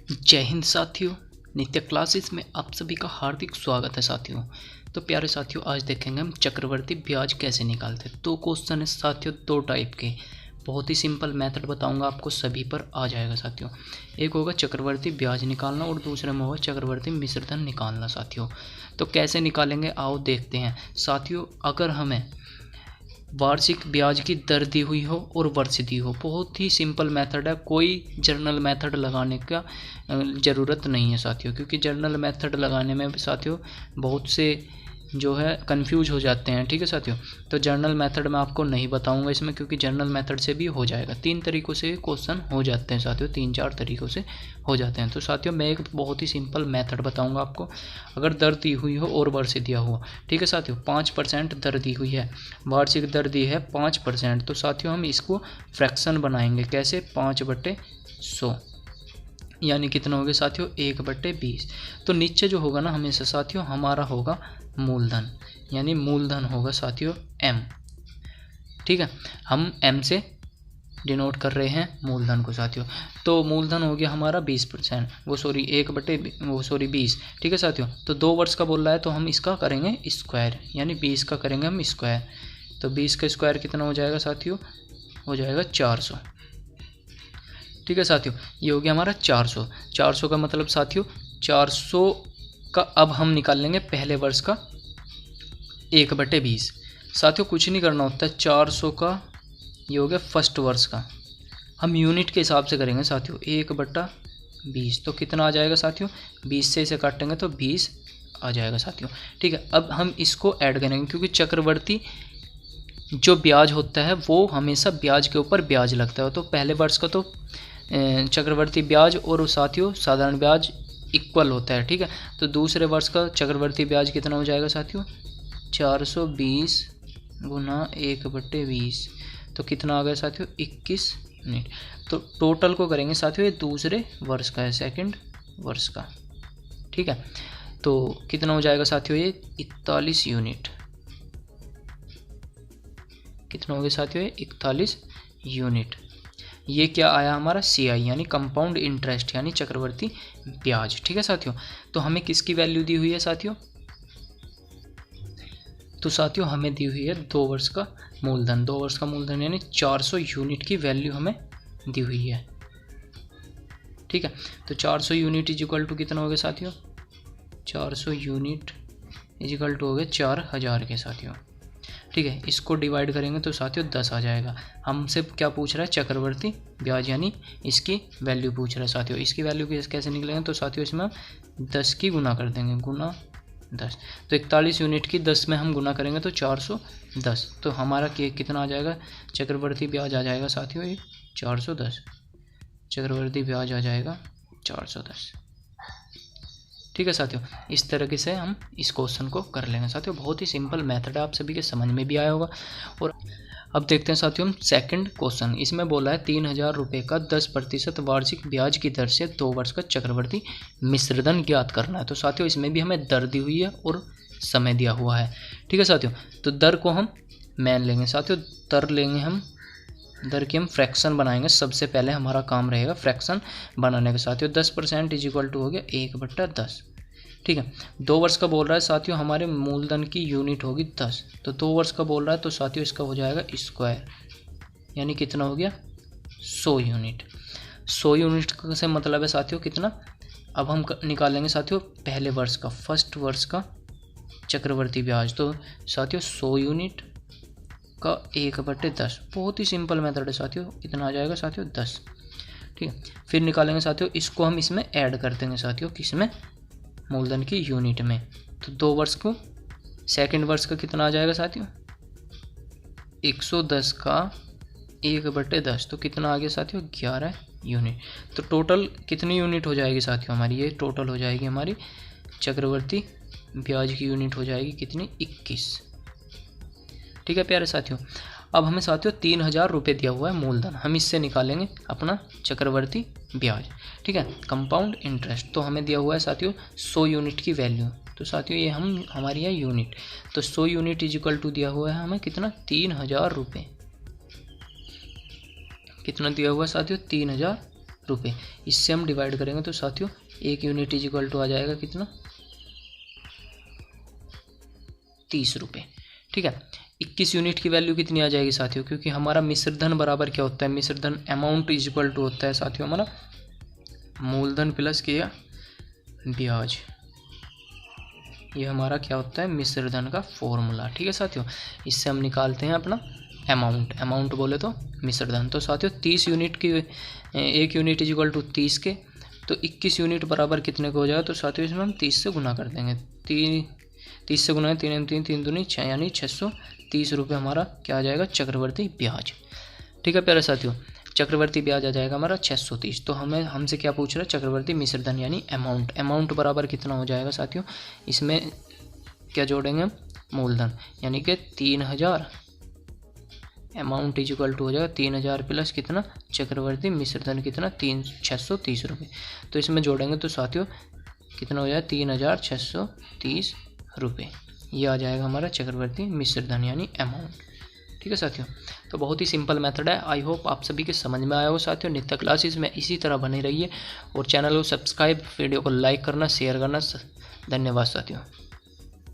जय हिंद साथियों, नित्य क्लासेस में आप सभी का हार्दिक स्वागत है साथियों। तो प्यारे साथियों, आज देखेंगे हम चक्रवर्ती ब्याज कैसे निकालते हैं। 2 क्वेश्चन है साथियों, 2 टाइप के। बहुत ही सिंपल मेथड बताऊंगा आपको, सभी पर आ जाएगा साथियों। एक होगा चक्रवर्ती ब्याज निकालना और दूसरे में होगा चक्रवर्ती मिश्रधन निकालना साथियों। तो कैसे निकालेंगे आओ देखते हैं साथियों। अगर हमें वार्षिक ब्याज की दर दी हुई हो और वर्ष दी हो, बहुत ही सिंपल मेथड है, कोई जर्नल मेथड लगाने का ज़रूरत नहीं है साथियों। क्योंकि जर्नल मेथड लगाने में साथियों बहुत से जो है कंफ्यूज हो जाते हैं। ठीक है साथियों, तो जर्नल मेथड मैं आपको नहीं बताऊंगा इसमें, क्योंकि जर्नल मेथड से भी हो जाएगा। 3 तरीक़ों से क्वेश्चन हो जाते हैं साथियों, 3-4 तरीक़ों से हो जाते हैं। तो साथियों मैं एक बहुत ही सिंपल मेथड बताऊंगा आपको। अगर दर दी हुई हो और वर्ष दिया हुआ, ठीक है साथियों, 5% दर दी हुई है, वार्षिक दर दी है 5%। तो साथियों हम इसको फ्रैक्शन बनाएंगे कैसे, 5/100 यानी कितना हो गया साथियों, 1/20। तो नीचे जो होगा ना हमेशा साथियों हमारा होगा मूलधन, यानी मूलधन होगा साथियों m। ठीक है, हम m से डिनोट कर रहे हैं मूलधन को साथियों। तो मूलधन हो गया हमारा 20%, 20। ठीक है साथियों, तो 2 वर्ष का बोल रहा है तो हम इसका करेंगे स्क्वायर, यानी 20 का करेंगे हम स्क्वायर। तो 20 का स्क्वायर कितना हो जाएगा साथियों, हो जाएगा 400। ठीक है साथियों, ये हो गया हमारा 400 का मतलब साथियों 400 का अब हम निकाल लेंगे पहले वर्ष का 1/20। साथियों कुछ नहीं करना होता है, 400 का ये हो गया फर्स्ट वर्ष का, हम यूनिट के हिसाब से करेंगे साथियों, 1/20। तो कितना आ जाएगा साथियों, 20 से इसे काटेंगे तो 20 आ जाएगा साथियों। ठीक है, अब हम इसको ऐड करेंगे, क्योंकि चक्रवर्ती जो ब्याज होता है वो हमेशा ब्याज के ऊपर ब्याज लगता है। तो पहले वर्ष का तो चक्रवर्ती ब्याज और साथियों साधारण ब्याज इक्वल होता है। ठीक है, तो दूसरे वर्ष का चक्रवर्ती ब्याज कितना हो जाएगा साथियों, 420 गुना 1/20। तो कितना आ गया साथियों, 21 यूनिट। तो टोटल को करेंगे साथियों, ये दूसरे वर्ष का है, सेकंड वर्ष का। ठीक है, तो कितना हो जाएगा साथियों, ये 41 यूनिट। कितना हो गया साथियों, ये 41 यूनिट। ये क्या आया हमारा CI, यानी कंपाउंड इंटरेस्ट, यानी चक्रवर्ती ब्याज। ठीक है साथियों, तो हमें किसकी वैल्यू दी हुई है साथियों, तो साथियों हमें दी हुई है 2 वर्ष का मूलधन। 2 वर्ष का मूलधन यानी 400 यूनिट की वैल्यू हमें दी हुई है। ठीक है, तो 400 यूनिट इज इक्वल टू कितना हो गया साथियों, 400 यूनिट इज इक्वल टू हो गया 4000 के साथियों। ठीक है, इसको डिवाइड करेंगे तो साथियों 10 आ जाएगा। हमसे क्या पूछ रहा है, चक्रवर्ती ब्याज, यानी इसकी वैल्यू पूछ रहा है साथियों। इसकी वैल्यू कैसे निकलेंगे, तो साथियों इसमें हम 10 की गुना कर देंगे, गुना 10। तो 41 यूनिट की 10 में हम गुना करेंगे तो 410। तो हमारा कितना आ जाएगा, चक्रवर्ती ब्याज आ जाएगा साथियों ये 410। चक्रवर्ती ब्याज आ जाएगा 410। ठीक है साथियों, इस तरीके से हम इस क्वेश्चन को कर लेंगे साथियों। बहुत ही सिंपल मेथड है, आप सभी के समझ में भी आया होगा। और अब देखते हैं साथियों हम सेकंड क्वेश्चन। इसमें बोला है 3000 रुपये का 10% वार्षिक ब्याज की दर से 2 वर्ष का चक्रवर्ती मिश्रधन ज्ञात करना है। तो साथियों इसमें भी हमें दर दी हुई है और समय दिया हुआ है। ठीक है साथियों, तो दर को हम मान लेंगे साथियों, दर लेंगे हम, दर की हम फ्रैक्शन बनाएंगे। सबसे पहले हमारा काम रहेगा फ्रैक्शन बनाने का साथियों। 10% इज इक्वल टू हो गया 1/10। ठीक है, 2 वर्ष का बोल रहा है साथियों, हमारे मूलधन की यूनिट होगी 10। तो 2 वर्ष का बोल रहा है तो साथियों इसका हो जाएगा स्क्वायर, यानी कितना हो गया 100 यूनिट। 100 यूनिट से मतलब है साथियों कितना, अब हम निकालेंगे साथियों पहले वर्ष का, फर्स्ट वर्ष का चक्रवर्ती ब्याज। तो साथियों 100 यूनिट का 1/10, बहुत ही सिंपल मेथड है साथियों। कितना आ जाएगा साथियों 10। ठीक है, फिर निकालेंगे साथियों, इसको हम इसमें ऐड कर देंगे साथियों, किसमें, मूलधन की यूनिट में। तो 2 वर्ष को, सेकंड वर्ष का कितना आ जाएगा साथियों, 110 का 1/10। तो कितना आ गया साथियों 11 यूनिट। तो टोटल कितनी यूनिट हो जाएगी साथियों हमारी, ये टोटल हो जाएगी हमारी चक्रवर्ती ब्याज की यूनिट हो जाएगी कितनी, 21। ठीक है प्यारे साथियों, अब हमें साथियों 3000 रुपये दिया हुआ है मूलधन, हम इससे निकालेंगे अपना चक्रवर्ती ब्याज। ठीक है, कंपाउंड इंटरेस्ट, तो हमें दिया हुआ है साथियों 100 यूनिट की वैल्यू। तो साथियों ये हम हमारी है यूनिट, तो 100 यूनिट इज इक्वल टू दिया हुआ है हमें कितना, 3000 रुपये। कितना दिया हुआ है साथियों, 3000 रुपये। इससे हम डिवाइड करेंगे तो साथियों 1 यूनिट इज इक्वल टू आ जाएगा कितना, 30 रुपये। ठीक है, 21 यूनिट की वैल्यू कितनी आ जाएगी साथियों, क्योंकि हमारा मिश्र धन बराबर क्या होता है, मिश्र धन अमाउंट इज इक्वल टू होता है साथियों हमारा मूलधन प्लस क्या, ब्याज। ये हमारा क्या होता है, मिश्र धन का फॉर्मूला। ठीक है साथियों, इससे हम निकालते हैं अपना अमाउंट। अमाउंट बोले तो मिश्र धन। तो साथियों 30 यूनिट की 1 यूनिट इज इक्वल टू 30 के, तो 21 यूनिट बराबर कितने को हो जाएगा, तो साथियों इसमें हम 30 से गुना कर देंगे। 30 से गुना है, 3 3 3 दूनी 6, यानी 630 रुपये हमारा क्या आ जाएगा, चक्रवर्ती ब्याज। ठीक है प्यारे साथियों, चक्रवर्ती ब्याज आ जाएगा हमारा 630। तो हमसे क्या पूछ रहा है, चक्रवर्ती मिश्र धन यानी अमाउंट। अमाउंट बराबर कितना हो जाएगा साथियों, इसमें क्या जोड़ेंगे हम, मूलधन, यानी कि 3000। अमाउंट इज इक्वल टू हो जाएगा 3000 प्लस कितना, चक्रवर्ती मिश्र धन कितना, 630 रुपये। तो इसमें जोड़ेंगे तो साथियों कितना हो जाएगा, 3630 रुपये। ये आ जाएगा हमारा चक्रवर्ती मिश्र धन यानी अमाउंट। ठीक है साथियों, तो बहुत ही सिंपल मेथड है। आई होप आप सभी के समझ में आया हो साथियों। नित्य क्लासेस में इसी तरह बने रहिए और चैनल को सब्सक्राइब, वीडियो को लाइक करना, शेयर करना। धन्यवाद साथियों।